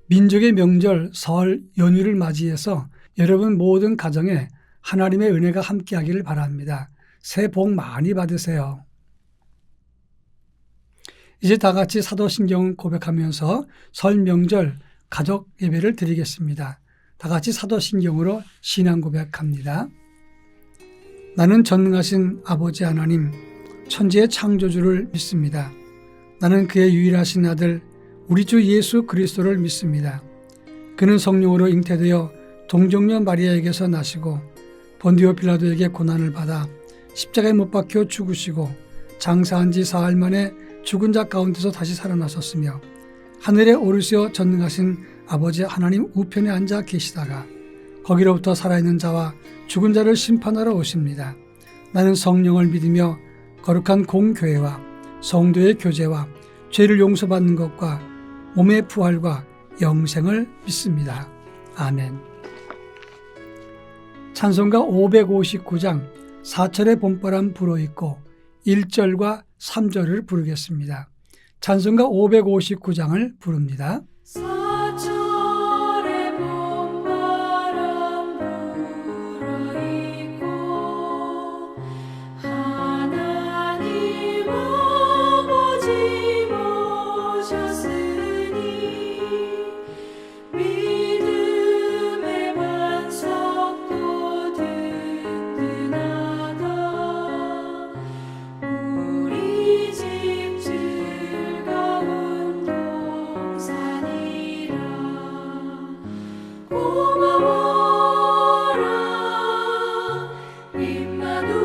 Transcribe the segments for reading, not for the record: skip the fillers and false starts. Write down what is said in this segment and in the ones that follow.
민족의 명절 설 연휴를 맞이해서 여러분 모든 가정에 하나님의 은혜가 함께하기를 바랍니다. 새해 복 많이 받으세요. 이제 다 같이 사도신경을 고백하면서 설 명절 가족 예배를 드리겠습니다. 다 같이 사도신경으로 신앙 고백합니다. 나는 전능하신 아버지 하나님, 천지의 창조주를 믿습니다. 나는 그의 유일하신 아들 우리 주 예수 그리스도를 믿습니다. 그는 성령으로 잉태되어 동정녀 마리아에게서 나시고 본디오 빌라도에게 고난을 받아 십자가에 못 박혀 죽으시고 장사한 지 사흘 만에 죽은 자 가운데서 다시 살아나셨으며 하늘에 오르시어 전능하신 아버지 하나님 우편에 앉아 계시다가 거기로부터 살아있는 자와 죽은 자를 심판하러 오십니다. 나는 성령을 믿으며 거룩한 공교회와 성도의 교제와 죄를 용서받는 것과 몸의 부활과 영생을 믿습니다. 아멘. 찬송가 559장 4절의 봄바람 불어있고 1절과 3절을 부르겠습니다. 찬송가 559장을 부릅니다. 사절의 봄바람 불어있고 하나님 아버지 모셨으니 믿음의 반석도 든든하다. 우리 집 즐거운 동산이라. 고마워라 임마누엘.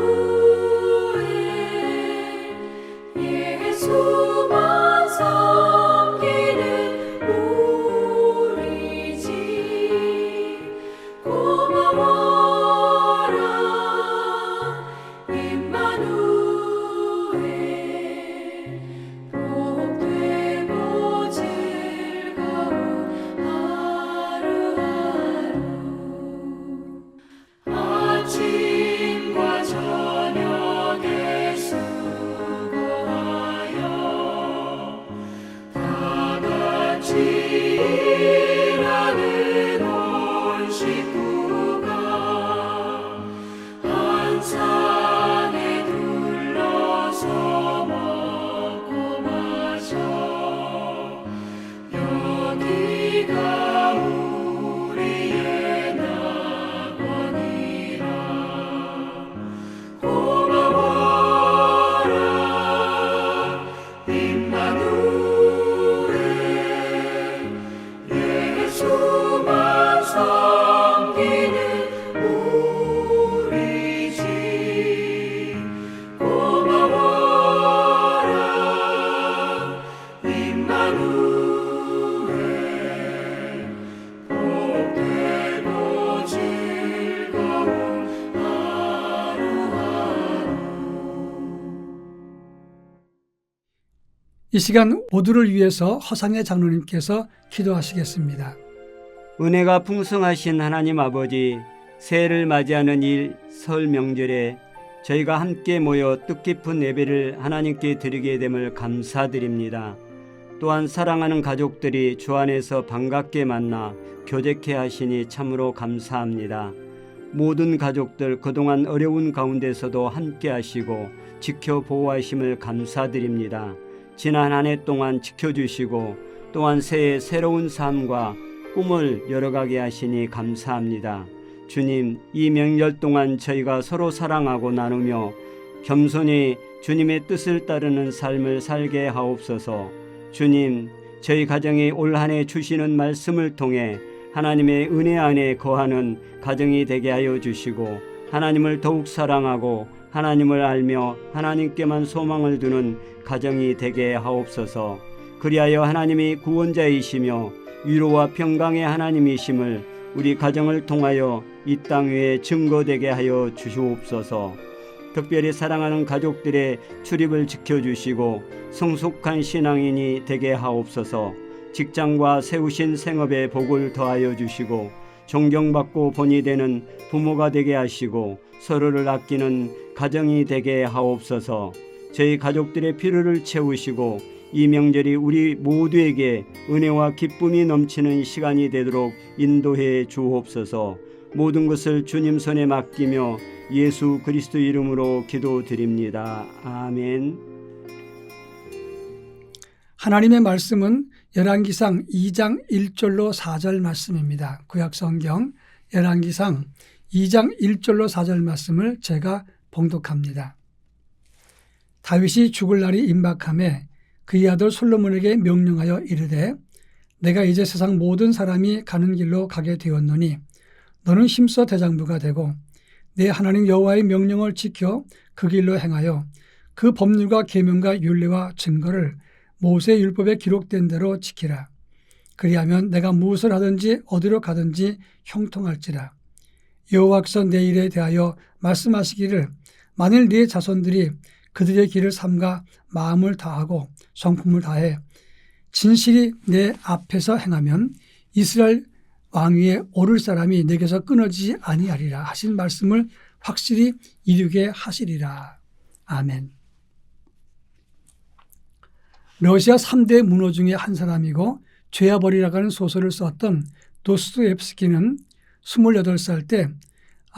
예수만 섬기는 우리 집. 고마워라 임마누엘. 복되고 즐거운 하루하루. 아침과 저녁에 수고하여 다 같이 일하는 온 식구가 한 산에 둘러서 먹고 마셔. 여기가 우리의 낙원이라. 고마워라 임마누엘. 예수만 섬기는 우리 집. 고마워라 임마누엘. 복되고 즐거운 하루하루. 이 시간 모두를 위해서 허상의 장로님께서 기도하시겠습니다. 은혜가 풍성하신 하나님 아버지, 새해를 맞이하는 일 설 명절에 저희가 함께 모여 뜻깊은 예배를 하나님께 드리게 됨을 감사드립니다. 또한 사랑하는 가족들이 주 안에서 반갑게 만나 교제케 하시니 참으로 감사합니다. 모든 가족들 그동안 어려운 가운데서도 함께 하시고 지켜 보호하심을 감사드립니다. 지난 한 해 동안 지켜주시고 또한 새해 새로운 삶과 꿈을 열어가게 하시니 감사합니다. 주님, 이 명절 동안 저희가 서로 사랑하고 나누며 겸손히 주님의 뜻을 따르는 삶을 살게 하옵소서. 주님, 저희 가정이 올 한 해 주시는 말씀을 통해 하나님의 은혜 안에 거하는 가정이 되게 하여 주시고 하나님을 더욱 사랑하고 하나님을 알며 하나님께만 소망을 두는 가정이 되게 하옵소서. 그리하여 하나님이 구원자이시며 위로와 평강의 하나님이심을 우리 가정을 통하여 이 땅 위에 증거되게 하여 주시옵소서. 특별히 사랑하는 가족들의 출입을 지켜주시고 성숙한 신앙인이 되게 하옵소서. 직장과 세우신 생업에 복을 더하여 주시고 존경받고 본이 되는 부모가 되게 하시고 서로를 아끼는 가정이 되게 하옵소서. 저희 가족들의 필요를 채우시고 이 명절이 우리 모두에게 은혜와 기쁨이 넘치는 시간이 되도록 인도해 주옵소서. 모든 것을 주님 손에 맡기며 예수 그리스도 이름으로 기도드립니다. 아멘. 하나님의 말씀은 열왕기상 2장 1절로 4절 말씀입니다. 구약성경 열왕기상 2장 1절로 4절 말씀을 제가 봉독합니다. 다윗이 죽을 날이 임박하매 그의 아들 솔로몬에게 명령하여 이르되 내가 이제 세상 모든 사람이 가는 길로 가게 되었노니 너는 힘써 대장부가 되고 내 하나님 여호와의 명령을 지켜 그 길로 행하여 그 법률과 계명과 율례와 증거를 모세의 율법에 기록된 대로 지키라. 그리하면 내가 무엇을 하든지 어디로 가든지 형통할지라. 여호와께서 내 일에 대하여 말씀하시기를 만일 네 자손들이 그들의 길을 삼가 마음을 다하고 성품을 다해 진실이 내 앞에서 행하면 이스라엘 왕위에 오를 사람이 내게서 끊어지지 아니하리라 하신 말씀을 확실히 이루게 하시리라. 아멘. 러시아 3대 문호 중에 한 사람이고 죄와벌이라고 하는 소설을 썼던 도스토옙스키는 28살 때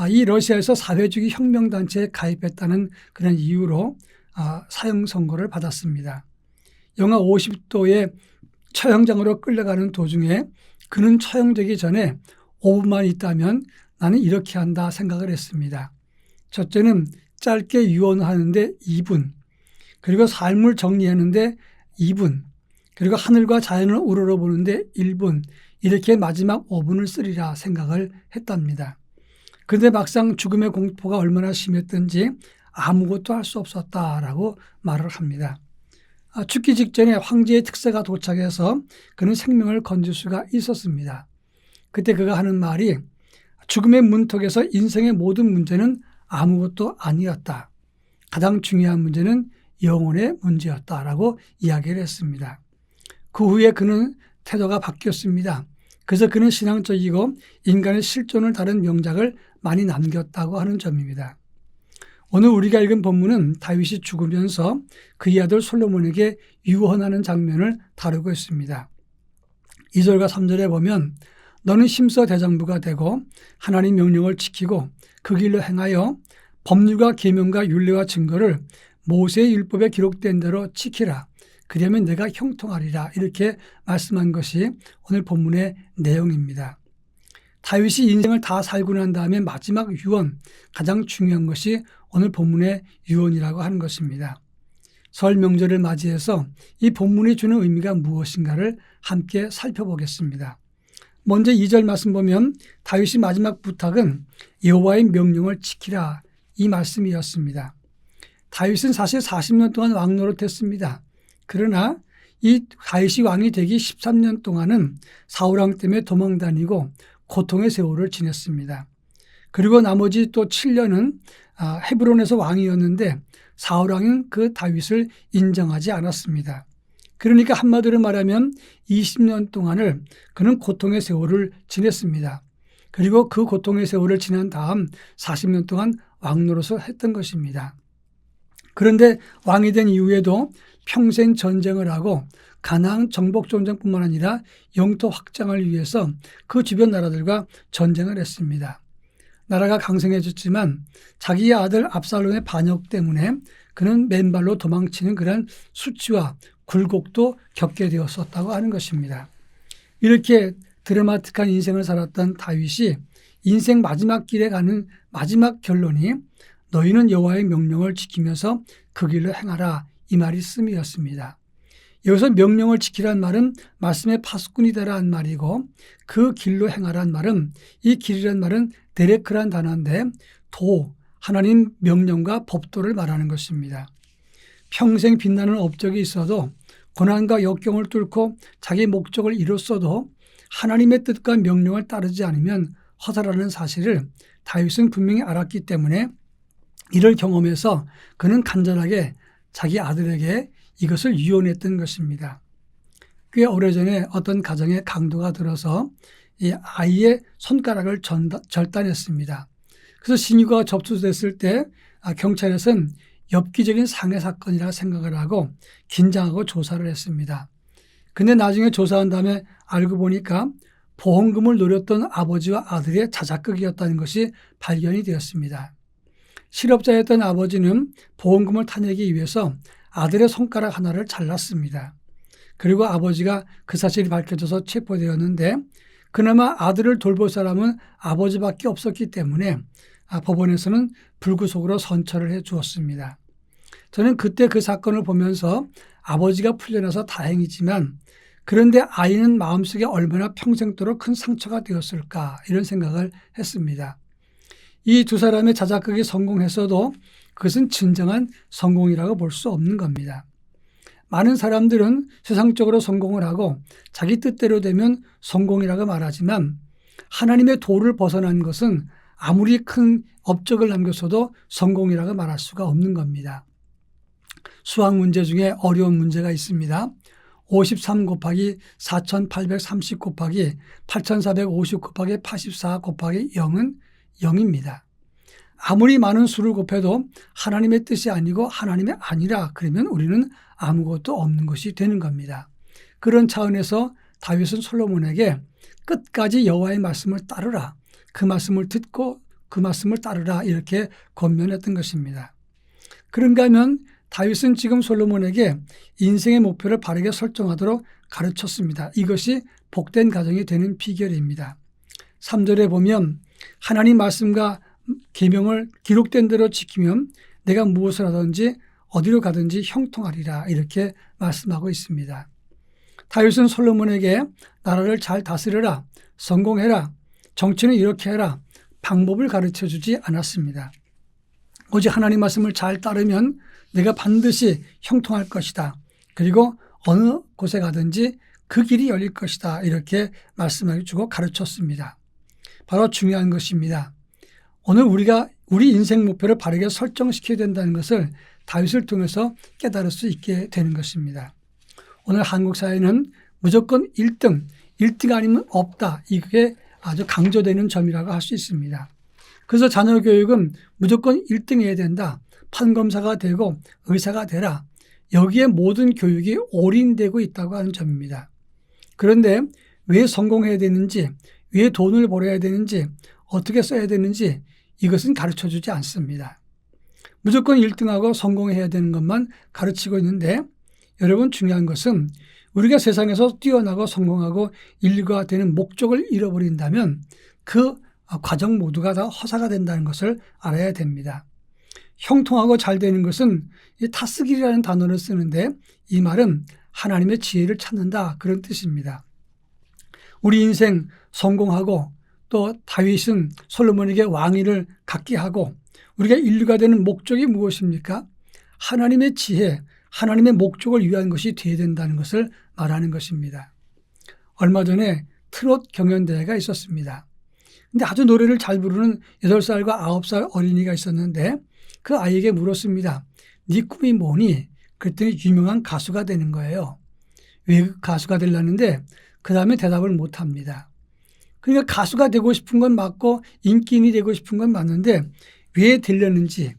이 러시아에서 사회주의 혁명단체에 가입했다는 그런 이유로 사형 선고를 받았습니다. 영하 50도의 처형장으로 끌려가는 도중에 그는 처형되기 전에 5분만 있다면 나는 이렇게 한다 생각을 했습니다. 첫째는 짧게 유언하는데 2분, 그리고 삶을 정리하는데 2분, 그리고 하늘과 자연을 우러러보는데 1분, 이렇게 마지막 5분을 쓰리라 생각을 했답니다. 그런데 막상 죽음의 공포가 얼마나 심했던지 아무것도 할 수 없었다라고 말을 합니다. 죽기 직전에 황제의 특사가 도착해서 그는 생명을 건질 수가 있었습니다. 그때 그가 하는 말이 죽음의 문턱에서 인생의 모든 문제는 아무것도 아니었다. 가장 중요한 문제는 영혼의 문제였다라고 이야기를 했습니다. 그 후에 그는 태도가 바뀌었습니다. 그래서 그는 신앙적이고 인간의 실존을 다룬 명작을 많이 남겼다고 하는 점입니다. 오늘 우리가 읽은 본문은 다윗이 죽으면서 그의 아들 솔로몬에게 유언하는 장면을 다루고 있습니다. 2절과 3절에 보면 너는 힘써 대장부가 되고 하나님 명령을 지키고 그 길로 행하여 법률과 계명과 율례와 증거를 모세의 율법에 기록된 대로 지키라. 그러면 내가 형통하리라. 이렇게 말씀한 것이 오늘 본문의 내용입니다. 다윗이 인생을 다 살고 난 다음에 마지막 유언, 가장 중요한 것이 오늘 본문의 유언이라고 하는 것입니다. 설 명절을 맞이해서 이 본문이 주는 의미가 무엇인가를 함께 살펴보겠습니다. 먼저 2절 말씀 보면 다윗의 마지막 부탁은 여호와의 명령을 지키라 이 말씀이었습니다. 다윗은 사실 40년 동안 왕노릇했습니다. 그러나 이 다윗이 왕이 되기 13년 동안은 사울왕 때문에 도망다니고 고통의 세월을 지냈습니다. 그리고 나머지 또 7년은 헤브론에서 왕이었는데 사울왕은 그 다윗을 인정하지 않았습니다. 그러니까 한마디로 말하면 20년 동안을 그는 고통의 세월을 지냈습니다. 그리고 그 고통의 세월을 지난 다음 40년 동안 왕노릇을 했던 것입니다. 그런데 왕이 된 이후에도 평생 전쟁을 하고 가나안 정복 전쟁뿐만 아니라 영토 확장을 위해서 그 주변 나라들과 전쟁을 했습니다. 나라가 강성해졌지만 자기의 아들 압살롬의 반역 때문에 그는 맨발로 도망치는 그런 수치와 굴곡도 겪게 되었었다고 하는 것입니다. 이렇게 드라마틱한 인생을 살았던 다윗이 인생 마지막 길에 가는 마지막 결론이 너희는 여호와의 명령을 지키면서 그 길로 행하라 이 말이 씀이었습니다. 여기서 명령을 지키란 말은 말씀의 파수꾼이 되라는 말이고 그 길로 행하란 말은 이 길이란 말은 데레크란 단어인데 하나님 명령과 법도를 말하는 것입니다. 평생 빛나는 업적이 있어도 고난과 역경을 뚫고 자기 목적을 이뤘어도 하나님의 뜻과 명령을 따르지 않으면 허다라는 사실을 다윗은 분명히 알았기 때문에 이를 경험해서 그는 간절하게 자기 아들에게 이것을 유언했던 것입니다. 꽤 오래전에 어떤 가정에 강도가 들어서 이 아이의 손가락을 절단했습니다. 그래서 신유가 접수됐을 때 경찰에서는 엽기적인 상해 사건이라 생각을 하고 긴장하고 조사를 했습니다. 근데 나중에 조사한 다음에 알고 보니까 보험금을 노렸던 아버지와 아들의 자작극이었다는 것이 발견이 되었습니다. 실업자였던 아버지는 보험금을 타내기 위해서 아들의 손가락 하나를 잘랐습니다. 그리고 아버지가 그 사실이 밝혀져서 체포되었는데 그나마 아들을 돌볼 사람은 아버지밖에 없었기 때문에 법원에서는 불구속으로 선처를 해 주었습니다. 저는 그때 그 사건을 보면서 아버지가 풀려나서 다행이지만 그런데 아이는 마음속에 얼마나 평생도록 큰 상처가 되었을까 이런 생각을 했습니다. 이 두 사람의 자작극이 성공했어도 그것은 진정한 성공이라고 볼 수 없는 겁니다. 많은 사람들은 세상적으로 성공을 하고 자기 뜻대로 되면 성공이라고 말하지만 하나님의 도를 벗어난 것은 아무리 큰 업적을 남겼어도 성공이라고 말할 수가 없는 겁니다. 수학 문제 중에 어려운 문제가 있습니다. 53 곱하기 4830 곱하기 8450 곱하기 84 곱하기 0은 0입니다. 아무리 많은 수를 곱해도 하나님의 뜻이 아니고 하나님의 아니라 그러면 우리는 아무것도 없는 것이 되는 겁니다. 그런 차원에서 다윗은 솔로몬에게 끝까지 여호와의 말씀을 따르라. 그 말씀을 듣고 그 말씀을 따르라 이렇게 권면했던 것입니다. 그런가 하면 다윗은 지금 솔로몬에게 인생의 목표를 바르게 설정하도록 가르쳤습니다. 이것이 복된 가정이 되는 비결입니다. 3절에 보면 하나님 말씀과 계명을 기록된 대로 지키면 내가 무엇을 하든지 어디로 가든지 형통하리라 이렇게 말씀하고 있습니다. 다윗은 솔로몬에게 나라를 잘 다스려라, 성공해라, 정치는 이렇게 해라 방법을 가르쳐 주지 않았습니다. 오직 하나님 말씀을 잘 따르면 내가 반드시 형통할 것이다. 그리고 어느 곳에 가든지 그 길이 열릴 것이다. 이렇게 말씀해 주고 가르쳤습니다. 바로 중요한 것입니다. 오늘 우리가 우리 인생 목표를 바르게 설정시켜야 된다는 것을 다윗을 통해서 깨달을 수 있게 되는 것입니다. 오늘 한국 사회는 무조건 1등 아니면 없다. 이게 아주 강조되는 점이라고 할 수 있습니다. 그래서 자녀 교육은 무조건 1등 해야 된다. 판검사가 되고 의사가 되라. 여기에 모든 교육이 올인되고 있다고 하는 점입니다. 그런데 왜 성공해야 되는지, 왜 돈을 벌어야 되는지, 어떻게 써야 되는지 이것은 가르쳐주지 않습니다. 무조건 1등하고 성공해야 되는 것만 가르치고 있는데 여러분 중요한 것은 우리가 세상에서 뛰어나고 성공하고 인류가 되는 목적을 잃어버린다면 그 과정 모두가 다 허사가 된다는 것을 알아야 됩니다. 형통하고 잘 되는 것은 이 타스길이라는 단어를 쓰는데 이 말은 하나님의 지혜를 찾는다 그런 뜻입니다. 우리 인생 성공하고 또 다윗은 솔로몬에게 왕위를 갖게 하고 우리가 인류가 되는 목적이 무엇입니까? 하나님의 지혜, 하나님의 목적을 위한 것이 되어야 된다는 것을 말하는 것입니다. 얼마 전에 트롯 경연대회가 있었습니다. 근데 아주 노래를 잘 부르는 8살과 9살 어린이가 있었는데 그 아이에게 물었습니다. 네 꿈이 뭐니? 그랬더니 유명한 가수가 되는 거예요. 왜 가수가 되려는데 그 다음에 대답을 못합니다. 그러니까 가수가 되고 싶은 건 맞고 인기인이 되고 싶은 건 맞는데 왜 되려는지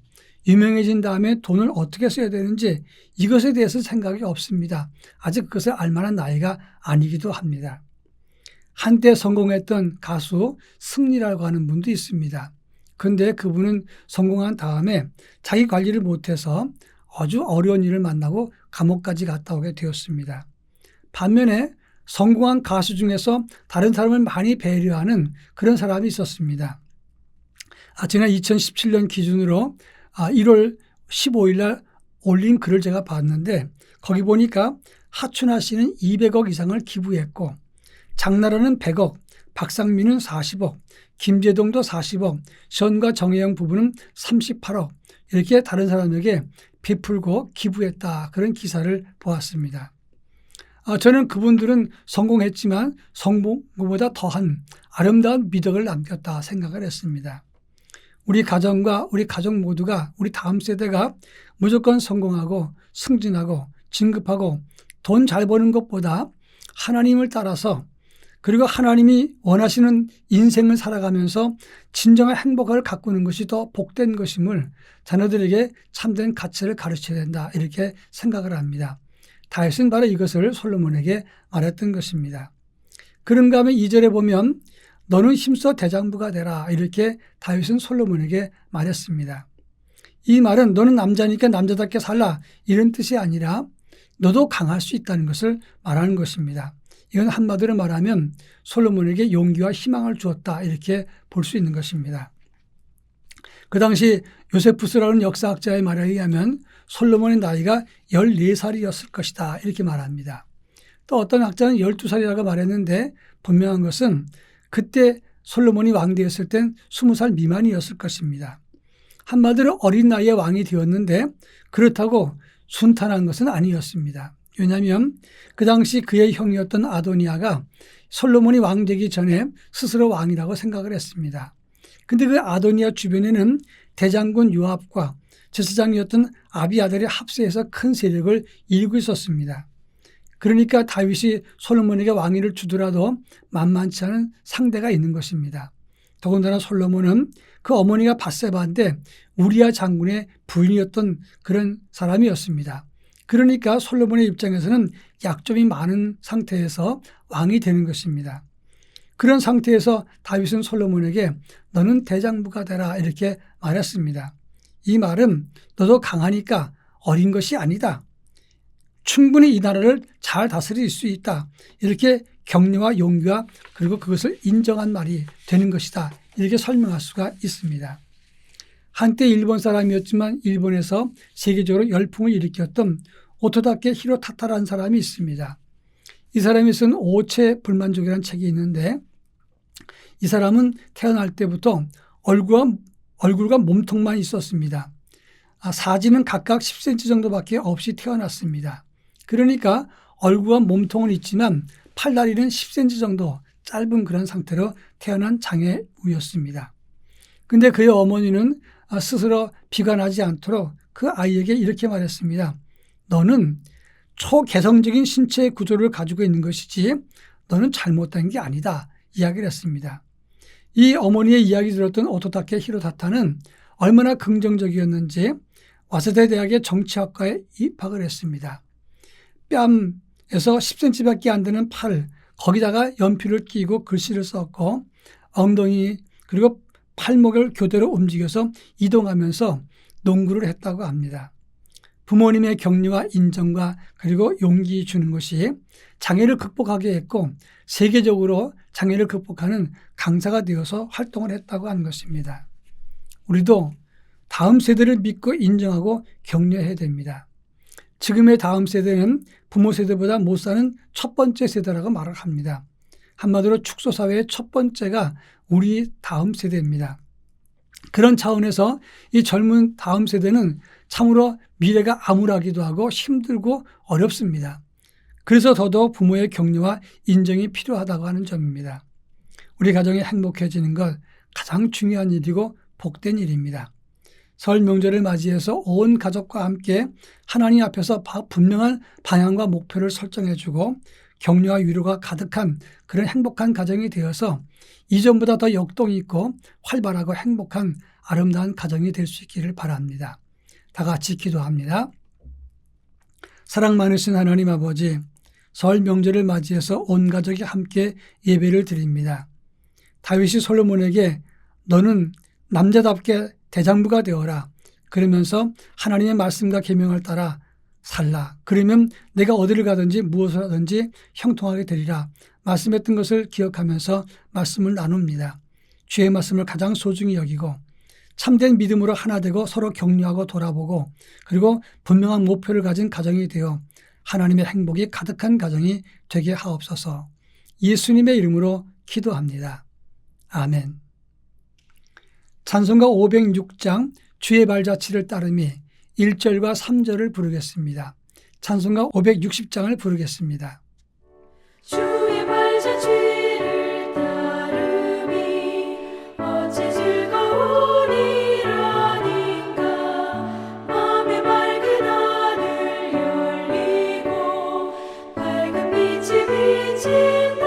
유명해진 다음에 돈을 어떻게 써야 되는지 이것에 대해서 생각이 없습니다. 아직 그것을 알만한 나이가 아니기도 합니다. 한때 성공했던 가수 승리라고 하는 분도 있습니다. 그런데 그분은 성공한 다음에 자기 관리를 못해서 아주 어려운 일을 만나고 감옥까지 갔다 오게 되었습니다. 반면에 성공한 가수 중에서 다른 사람을 많이 배려하는 그런 사람이 있었습니다. 지난 2017년 기준으로 1월 15일 날 올린 글을 제가 봤는데 거기 보니까 하춘아 씨는 200억 이상을 기부했고 장나라는 100억, 박상민은 40억, 김재동도 40억, 시원과 정혜영 부부는 38억 이렇게 다른 사람에게 베풀고 기부했다. 그런 기사를 보았습니다. 저는 그분들은 성공했지만 성공보다 더한 아름다운 미덕을 남겼다 생각을 했습니다. 우리 가정과 우리 가족 모두가 우리 다음 세대가 무조건 성공하고 승진하고 진급하고 돈 잘 버는 것보다 하나님을 따라서 그리고 하나님이 원하시는 인생을 살아가면서 진정한 행복을 가꾸는 것이 더 복된 것임을 자녀들에게 참된 가치를 가르쳐야 된다, 이렇게 생각을 합니다. 다윗은 바로 이것을 솔로몬에게 말했던 것입니다. 그런가 하면 2절에 보면 너는 힘써 대장부가 되라, 이렇게 다윗은 솔로몬에게 말했습니다. 이 말은 너는 남자니까 남자답게 살라, 이런 뜻이 아니라 너도 강할 수 있다는 것을 말하는 것입니다. 이건 한마디로 말하면 솔로몬에게 용기와 희망을 주었다, 이렇게 볼 수 있는 것입니다. 그 당시 요세푸스라는 역사학자의 말에 의하면 솔로몬의 나이가 14살이었을 것이다, 이렇게 말합니다. 또 어떤 학자는 12살이라고 말했는데 분명한 것은 그때 솔로몬이 왕되었을 땐 20살 미만이었을 것입니다. 한마디로 어린 나이에 왕이 되었는데 그렇다고 순탄한 것은 아니었습니다. 왜냐하면 그 당시 그의 형이었던 아도니아가 솔로몬이 왕되기 전에 스스로 왕이라고 생각을 했습니다. 근데 그 아도니아 주변에는 대장군 요압과 제사장이었던 아비아달이 합세해서 큰 세력을 이루고 있었습니다. 그러니까 다윗이 솔로몬에게 왕위를 주더라도 만만치 않은 상대가 있는 것입니다. 더군다나 솔로몬은 그 어머니가 밧세바인데 우리아 장군의 부인이었던 그런 사람이었습니다. 그러니까 솔로몬의 입장에서는 약점이 많은 상태에서 왕이 되는 것입니다. 그런 상태에서 다윗은 솔로몬에게 너는 대장부가 되라, 이렇게 말했습니다. 이 말은 너도 강하니까 어린 것이 아니다. 충분히 이 나라를 잘 다스릴 수 있다. 이렇게 격려와 용기와 그리고 그것을 인정한 말이 되는 것이다, 이렇게 설명할 수가 있습니다. 한때 일본 사람이었지만 일본에서 세계적으로 열풍을 일으켰던 오토다케 히로타타라는 사람이 있습니다. 이 사람이 쓴 오체 불만족이라는 책이 있는데 이 사람은 태어날 때부터 얼굴과 몸통만 있었습니다. 사지는 각각 10cm 정도밖에 없이 태어났습니다. 그러니까 얼굴과 몸통은 있지만 팔다리는 10cm 정도 짧은 그런 상태로 태어난 장애우였습니다. 근데 그의 어머니는 스스로 비가 나지 않도록 그 아이에게 이렇게 말했습니다. 너는 초개성적인 신체 구조를 가지고 있는 것이지 너는 잘못된 게 아니다, 이야기를 했습니다. 이 어머니의 이야기 들었던 오토다케 히로타타는 얼마나 긍정적이었는지 와세대 대학의 정치학과에 입학을 했습니다. 뺨에서 10cm밖에 안 되는 팔, 거기다가 연필을 끼고 글씨를 썼고 엉덩이 그리고 팔목을 교대로 움직여서 이동하면서 농구를 했다고 합니다. 부모님의 격려와 인정과 그리고 용기 주는 것이 장애를 극복하게 했고 세계적으로 장애를 극복하는 강사가 되어서 활동을 했다고 하는 것입니다. 우리도 다음 세대를 믿고 인정하고 격려해야 됩니다. 지금의 다음 세대는 부모 세대보다 못 사는 첫 번째 세대라고 말을 합니다. 한마디로 축소사회의 첫 번째가 우리 다음 세대입니다. 그런 차원에서 이 젊은 다음 세대는 참으로 미래가 암울하기도 하고 힘들고 어렵습니다. 그래서 더더욱 부모의 격려와 인정이 필요하다고 하는 점입니다. 우리 가정이 행복해지는 것 가장 중요한 일이고 복된 일입니다. 설 명절을 맞이해서 온 가족과 함께 하나님 앞에서 분명한 방향과 목표를 설정해주고 격려와 위로가 가득한 그런 행복한 가정이 되어서 이전보다 더 역동이 있고 활발하고 행복한 아름다운 가정이 될 수 있기를 바랍니다. 다 같이 기도합니다. 사랑 많으신 하나님 아버지, 설 명절을 맞이해서 온 가족이 함께 예배를 드립니다. 다윗이 솔로몬에게 너는 남자답게 대장부가 되어라. 그러면서 하나님의 말씀과 계명을 따라 살라. 그러면 내가 어디를 가든지 무엇을 하든지 형통하게 되리라. 말씀했던 것을 기억하면서 말씀을 나눕니다. 주의 말씀을 가장 소중히 여기고 참된 믿음으로 하나 되고 서로 격려하고 돌아보고 그리고 분명한 목표를 가진 가정이 되어 하나님의 행복이 가득한 가정이 되게 하옵소서. 예수님의 이름으로 기도합니다. 아멘. 찬송가 506장 주의 발자취를 따름이 1절과 3절을 부르겠습니다. 찬송가 560장을 부르겠습니다. 주의 발자취를 따름이 어찌 즐거우리라니까. 맘에 맑은 하늘 열리고 밝은 빛이 비친다.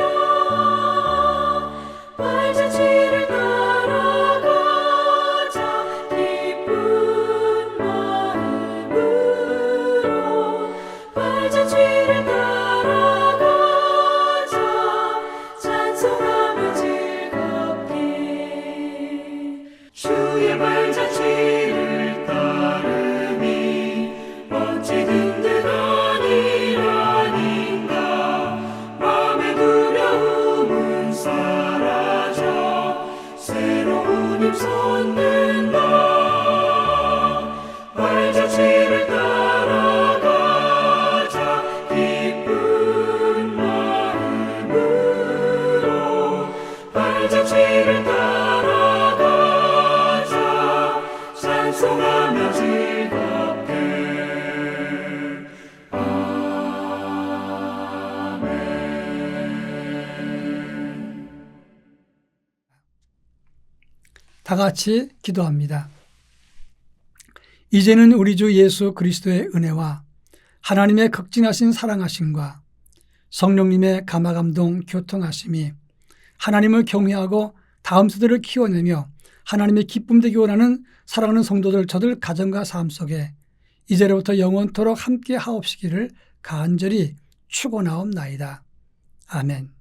즐겁게 다 같이 기도합니다. 이제는 우리 주 예수 그리스도의 은혜와 하나님의 극진하신 사랑하심과 성령님의 감화감동 교통하심이 하나님을 경외하고 다음 세대를 키워내며 하나님의 기쁨 되기 원하는 사랑하는 성도들 저들 가정과 삶 속에 이제로부터 영원토록 함께 하옵시기를 간절히 축원하옵나이다. 아멘.